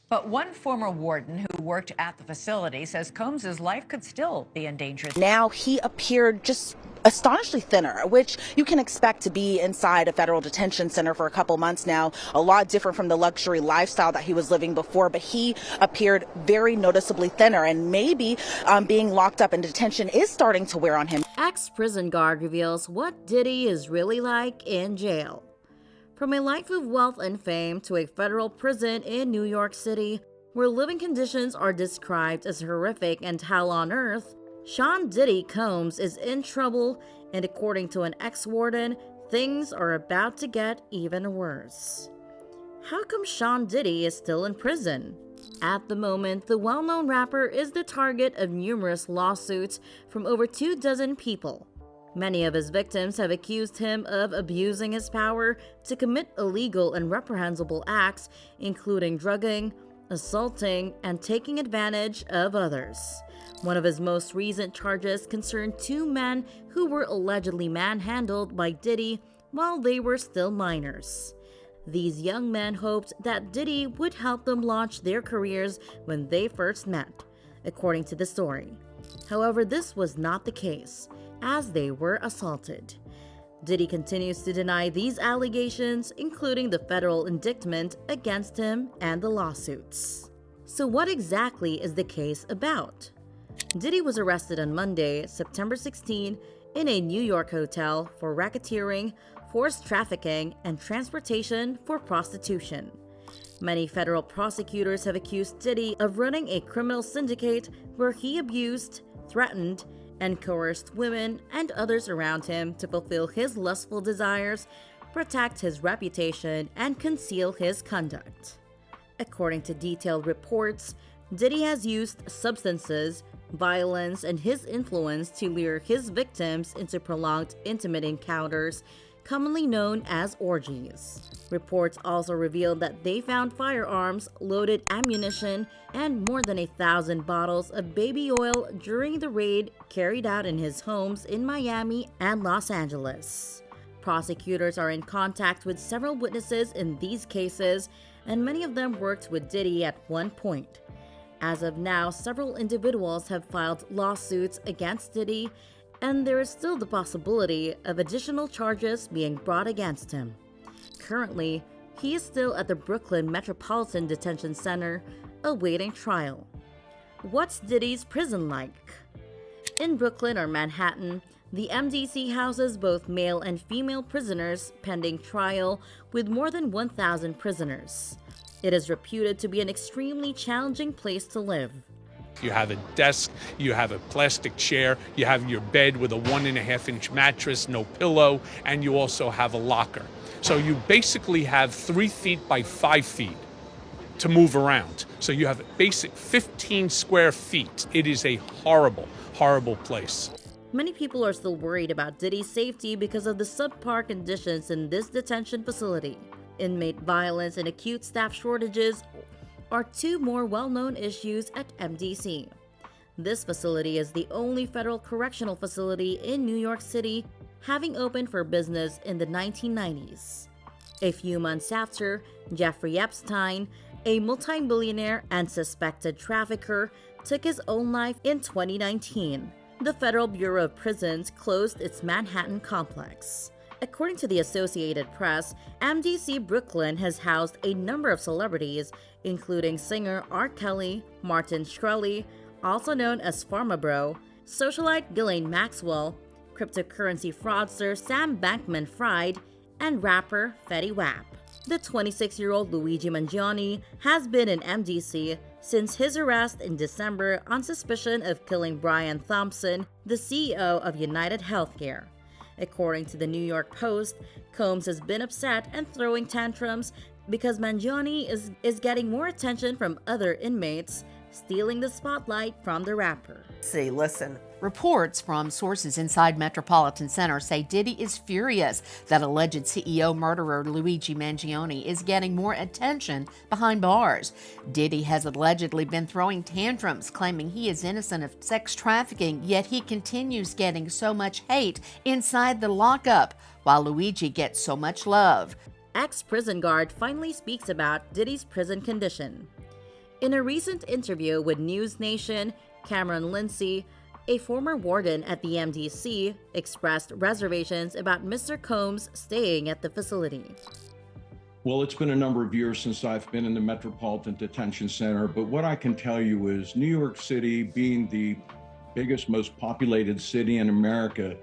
But one former warden who worked at the facility says Combs's life could still be in danger. Now he appeared just astonishingly thinner, which you can expect to be inside a federal detention center for a couple months now. A lot different from the luxury lifestyle that he was living before, but he appeared very noticeably thinner, and maybe being locked up in detention is starting to wear on him. Ex-prison guard reveals what Diddy is really like in jail. From a life of wealth and fame to a federal prison in New York City, where living conditions are described as horrific and hell on earth, Sean Diddy Combs is in trouble, and according to an ex-warden, things are about to get even worse. How come Sean Diddy is still in prison? At the moment, the well-known rapper is the target of numerous lawsuits from over 24 people. Many of his victims have accused him of abusing his power to commit illegal and reprehensible acts, including drugging, assaulting, and taking advantage of others. One of his most recent charges concerned 2 men who were allegedly manhandled by Diddy while they were still minors. These young men hoped that Diddy would help them launch their careers when they first met, according to the story. However, this was not the case, as they were assaulted. Diddy continues to deny these allegations, including the federal indictment against him and the lawsuits. So what exactly is the case about? Diddy was arrested on Monday, September 16, in a New York hotel for racketeering, forced trafficking, and transportation for prostitution. Many federal prosecutors have accused Diddy of running a criminal syndicate where he abused, threatened, and coerced women and others around him to fulfill his lustful desires, protect his reputation, and conceal his conduct. According to detailed reports, Diddy has used substances, violence, and his influence to lure his victims into prolonged intimate encounters, commonly known as orgies. Reports also revealed that they found firearms, loaded ammunition, and more than 1,000 bottles of baby oil during the raid carried out in his homes in Miami and Los Angeles. Prosecutors are in contact with several witnesses in these cases, and many of them worked with Diddy at one point. As of now, several individuals have filed lawsuits against Diddy, and there is still the possibility of additional charges being brought against him. Currently, he is still at the Brooklyn Metropolitan Detention Center, awaiting trial. What's Diddy's prison like? In Brooklyn or Manhattan, the MDC houses both male and female prisoners pending trial, with more than 1,000 prisoners. It is reputed to be an extremely challenging place to live. You have a desk, you have a plastic chair, you have your bed with a 1.5-inch mattress, no pillow, and you also have a locker. So you basically have 3 feet by 5 feet to move around. So you have a basic 15 square feet. It is a horrible, horrible place. Many people are still worried about Diddy's safety because of the subpar conditions in this detention facility. Inmate violence and acute staff shortages are 2 more well-known issues at MDC. This facility is the only federal correctional facility in New York City, having opened for business in the 1990s. A few months after, Jeffrey Epstein, a multi-billionaire and suspected trafficker, took his own life in 2019. The Federal Bureau of Prisons closed its Manhattan complex. According to the Associated Press, MDC Brooklyn has housed a number of celebrities, including singer R. Kelly, Martin Shkreli, also known as Pharma Bro, socialite Ghislaine Maxwell, cryptocurrency fraudster Sam Bankman-Fried, and rapper Fetty Wap. The 26-year-old Luigi Mangione has been in MDC since his arrest in December on suspicion of killing Brian Thompson, the CEO of United Healthcare. According to the New York Post, Combs has been upset and throwing tantrums because Mangione is getting more attention from other inmates, stealing the spotlight from the rapper. See, listen. Reports from sources inside Metropolitan Center say Diddy is furious that alleged CEO murderer Luigi Mangione is getting more attention behind bars. Diddy has allegedly been throwing tantrums, claiming he is innocent of sex trafficking, yet he continues getting so much hate inside the lockup, while Luigi gets so much love. Ex-prison guard finally speaks about Diddy's prison condition. In a recent interview with News Nation, Cameron Lindsay, a former warden at the MDC, expressed reservations about Mr. Combs staying at the facility. Well, it's been a number of years since I've been in the Metropolitan Detention Center, but what I can tell you is New York City, being the biggest, most populated city in America,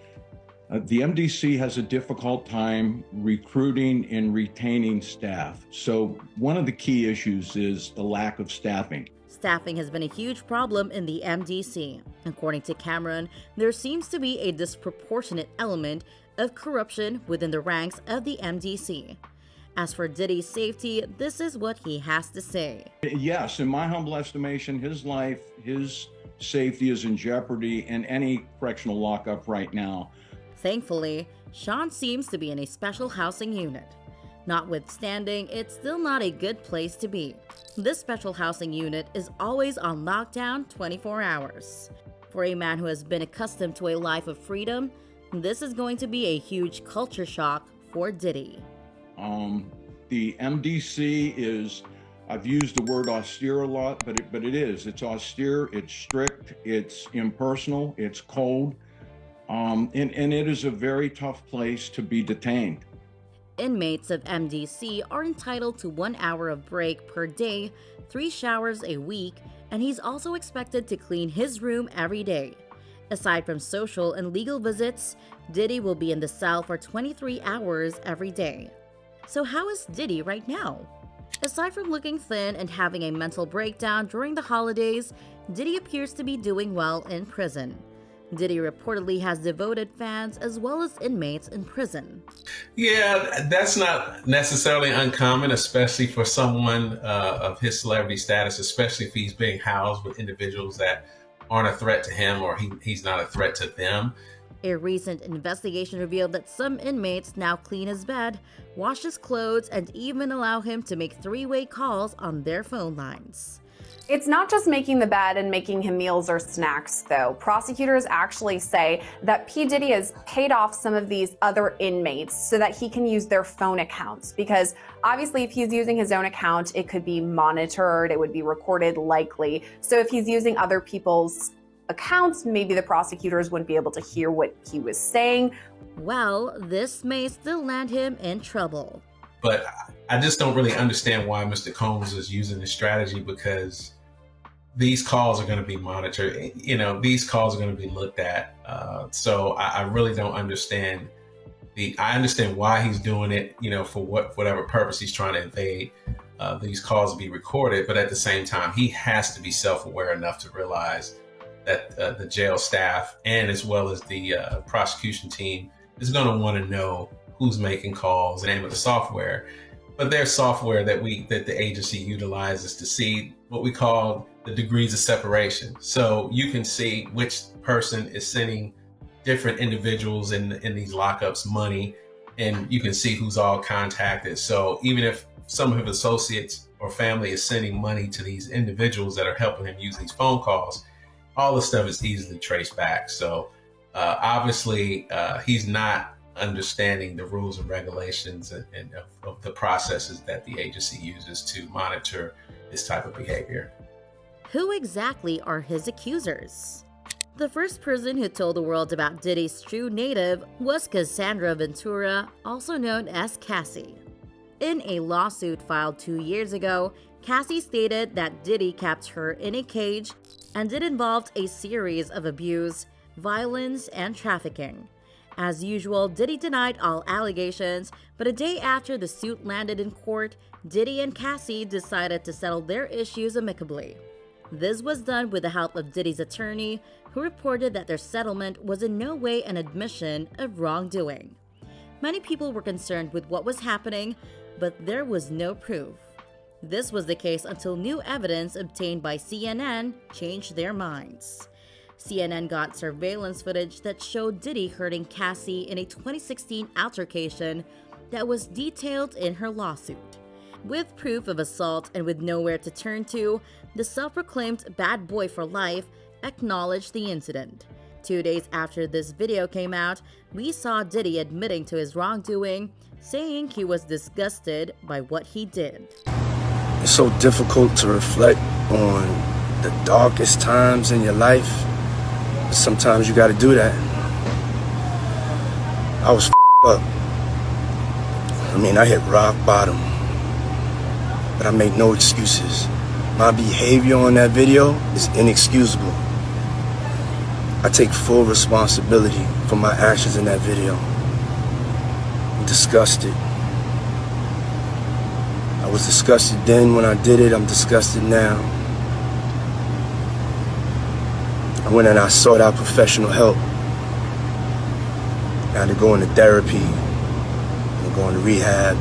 the MDC has a difficult time recruiting and retaining staff. So one of the key issues is the lack of staffing. Staffing has been a huge problem in the MDC. According to Cameron, there seems to be a disproportionate element of corruption within the ranks of the MDC. As for Diddy's safety, this is what he has to say. Yes, in my humble estimation, his life, his safety is in jeopardy in any correctional lockup right now. Thankfully, Sean seems to be in a special housing unit. Notwithstanding, it's still not a good place to be. This special housing unit is always on lockdown 24 hours. For a man who has been accustomed to a life of freedom, this is going to be a huge culture shock for Diddy. The MDC is, I've used the word austere a lot, but it's austere, it's strict, it's impersonal, it's cold, and it is a very tough place to be detained. Inmates of MDC are entitled to 1 hour of break per day, 3 showers a week, and he's also expected to clean his room every day. Aside from social and legal visits, Diddy will be in the cell for 23 hours every day. So how is Diddy right now? Aside from looking thin and having a mental breakdown during the holidays, Diddy appears to be doing well in prison. Diddy reportedly has devoted fans as well as inmates in prison. Yeah, that's not necessarily uncommon, especially for someone of his celebrity status, especially if he's being housed with individuals that aren't a threat to him or he's not a threat to them. A recent investigation revealed that some inmates now clean his bed, wash his clothes, and even allow him to make three-way calls on their phone lines. It's not just making the bed and making him meals or snacks, though. Prosecutors actually say that P. Diddy has paid off some of these other inmates so that he can use their phone accounts. Because obviously, if he's using his own account, it could be monitored, it would be recorded likely. So if he's using other people's accounts, maybe the prosecutors wouldn't be able to hear what he was saying. Well, this may still land him in trouble. But I just don't really understand why Mr. Combs is using this strategy, because these calls are going to be monitored. You know, these calls are going to be looked at. So I really don't understand I understand why he's doing it, you know, for whatever purpose he's trying to evade. These calls will be recorded, but at the same time, he has to be self-aware enough to realize that the jail staff and as well as the prosecution team is going to want to know who's making calls, the name of the software. But there's software that the agency utilizes to see what we call the degrees of separation. So you can see which person is sending different individuals in these lockups money, and you can see who's all contacted. So even if some of his associates or family is sending money to these individuals that are helping him use these phone calls, all the stuff is easily traced back. So obviously he's not understanding the rules and regulations and of the processes that the agency uses to monitor this type of behavior. Who exactly are his accusers? The first person who told the world about Diddy's true native was Cassie Ventura, also known as Cassie. In a lawsuit filed 2 years ago, Cassie stated that Diddy kept her in a cage and it involved a series of abuse, violence, and trafficking. As usual, Diddy denied all allegations, but a day after the suit landed in court, Diddy and Cassie decided to settle their issues amicably. This was done with the help of Diddy's attorney, who reported that their settlement was in no way an admission of wrongdoing. Many people were concerned with what was happening, but there was no proof. This was the case until new evidence obtained by CNN changed their minds. CNN got surveillance footage that showed Diddy hurting Cassie in a 2016 altercation that was detailed in her lawsuit. With proof of assault and with nowhere to turn to, the self-proclaimed bad boy for life acknowledged the incident. 2 days after this video came out, we saw Diddy admitting to his wrongdoing, saying he was disgusted by what he did. It's so difficult to reflect on the darkest times in your life, sometimes you gotta do that. I was up. I mean, I hit rock bottom, but I made no excuses. My behavior on that video is inexcusable. I take full responsibility for my actions in that video. I'm disgusted. I was disgusted then when I did it, I'm disgusted now. I went and I sought out professional help. I had to go into therapy, and go into rehab.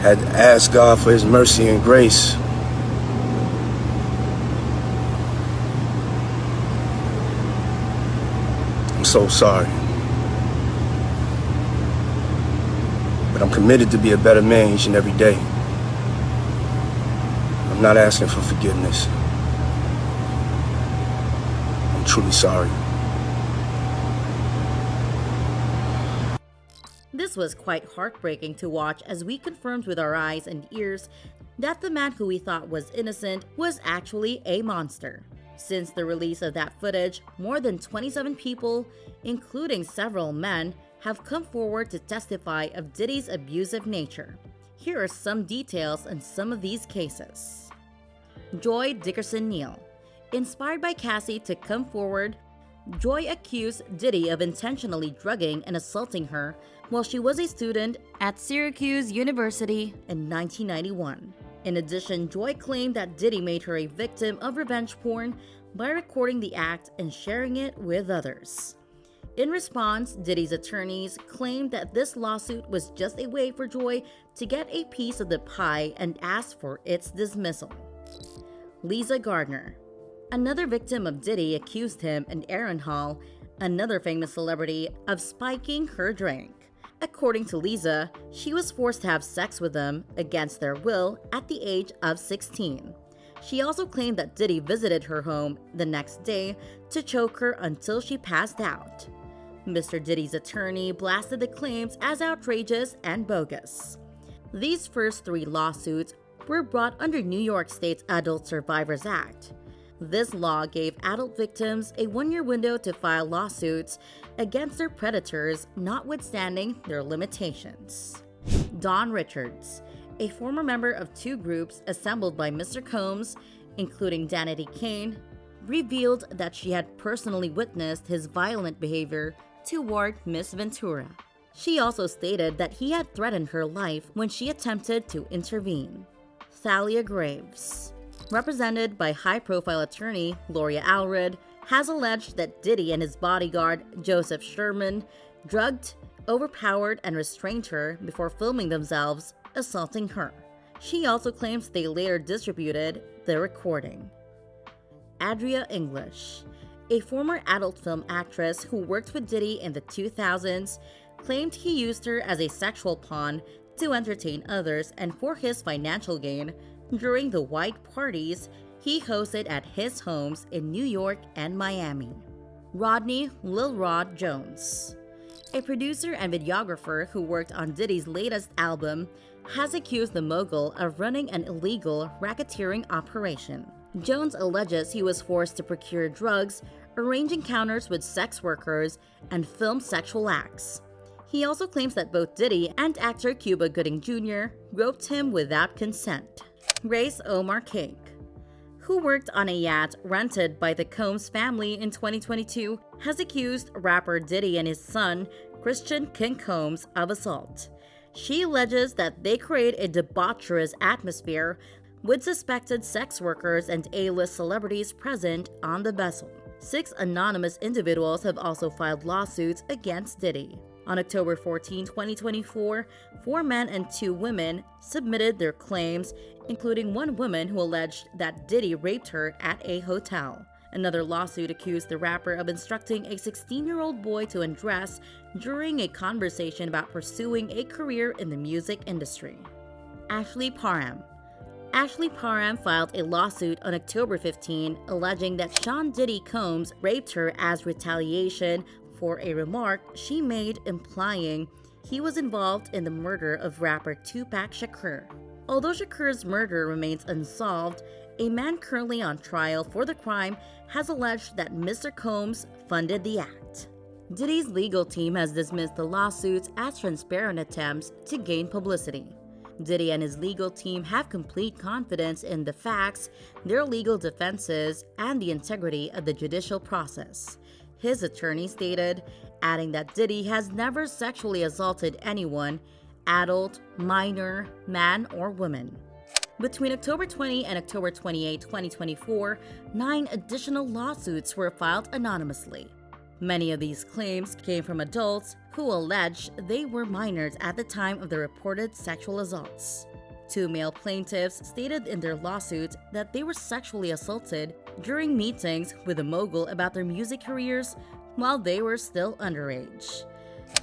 Had to ask God for His mercy and grace. I'm so sorry. But I'm committed to be a better man each and every day. I'm not asking for forgiveness. I'm truly sorry. This was quite heartbreaking to watch as we confirmed with our eyes and ears that the man who we thought was innocent was actually a monster. Since the release of that footage, more than 27 people, including several men, have come forward to testify of Diddy's abusive nature. Here are some details on some of these cases. Joy Dickerson Neal. Inspired by Cassie to come forward, Joy accused Diddy of intentionally drugging and assaulting her while she was a student at Syracuse University in 1991. In addition, Joy claimed that Diddy made her a victim of revenge porn by recording the act and sharing it with others. In response, Diddy's attorneys claimed that this lawsuit was just a way for Joy to get a piece of the pie and asked for its dismissal. Lisa Gardner. Another victim of Diddy accused him and Aaron Hall, another famous celebrity, of spiking her drink. According to Lisa, she was forced to have sex with them against their will at the age of 16. She also claimed that Diddy visited her home the next day to choke her until she passed out. Mr. Diddy's attorney blasted the claims as outrageous and bogus. These first three lawsuits were brought under New York State's Adult Survivors Act. This law gave adult victims a one-year window to file lawsuits against their predators, notwithstanding their limitations. Dawn Richards, a former member of two groups assembled by Mr. Combs, including Danity Kane, revealed that she had personally witnessed his violent behavior toward Miss Ventura. She also stated that he had threatened her life when she attempted to intervene. Thalia Graves, represented by high-profile attorney Gloria Allred, has alleged that Diddy and his bodyguard, Joseph Sherman, drugged, overpowered, and restrained her before filming themselves assaulting her. She also claims they later distributed the recording. Adria English, a former adult film actress who worked with Diddy in the 2000s, claimed he used her as a sexual pawn to entertain others and for his financial gain during the white parties he hosted at his homes in New York and Miami. Rodney Lil Rod Jones, a producer and videographer who worked on Diddy's latest album, has accused the mogul of running an illegal racketeering operation. Jones alleges he was forced to procure drugs, arrange encounters with sex workers, and film sexual acts. He also claims that both Diddy and actor Cuba Gooding Jr. groped him without consent. Grace Omar Cake, who worked on a yacht rented by the Combs family in 2022, has accused rapper Diddy and his son, Christian King Combs, of assault. She alleges that they create a debaucherous atmosphere with suspected sex workers and A-list celebrities present on the vessel. 6 anonymous individuals have also filed lawsuits against Diddy. On October 14, 2024, 4 men and 2 women submitted their claims, including one woman who alleged that Diddy raped her at a hotel. Another lawsuit accused the rapper of instructing a 16-year-old boy to undress during a conversation about pursuing a career in the music industry. Ashley Parham. Ashley Parham filed a lawsuit on October 15, alleging that Sean Diddy Combs raped her as retaliation for a remark she made implying he was involved in the murder of rapper Tupac Shakur. Although Shakur's murder remains unsolved, a man currently on trial for the crime has alleged that Mr. Combs funded the act. Diddy's legal team has dismissed the lawsuits as transparent attempts to gain publicity. Diddy and his legal team have complete confidence in the facts, their legal defenses, and the integrity of the judicial process, his attorney stated, adding that Diddy has never sexually assaulted anyone, adult, minor, man, or woman. Between October 20 and October 28, 2024, 9 additional lawsuits were filed anonymously. Many of these claims came from adults who alleged they were minors at the time of the reported sexual assaults. 2 male plaintiffs stated in their lawsuits that they were sexually assaulted during meetings with the mogul about their music careers while they were still underage.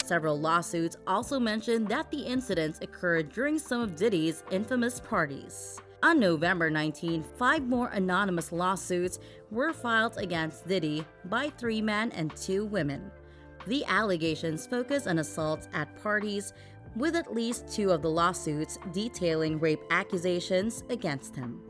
Several lawsuits also mentioned that the incidents occurred during some of Diddy's infamous parties. On November 19, 5 more anonymous lawsuits were filed against Diddy by 3 men and 2 women. The allegations focus on assaults at parties, with at least 2 of the lawsuits detailing rape accusations against him.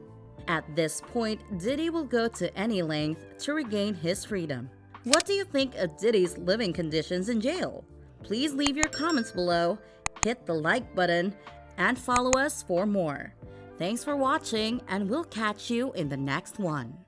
At this point, Diddy will go to any length to regain his freedom. What do you think of Diddy's living conditions in jail? Please leave your comments below, hit the like button, and follow us for more. Thanks for watching, and we'll catch you in the next one.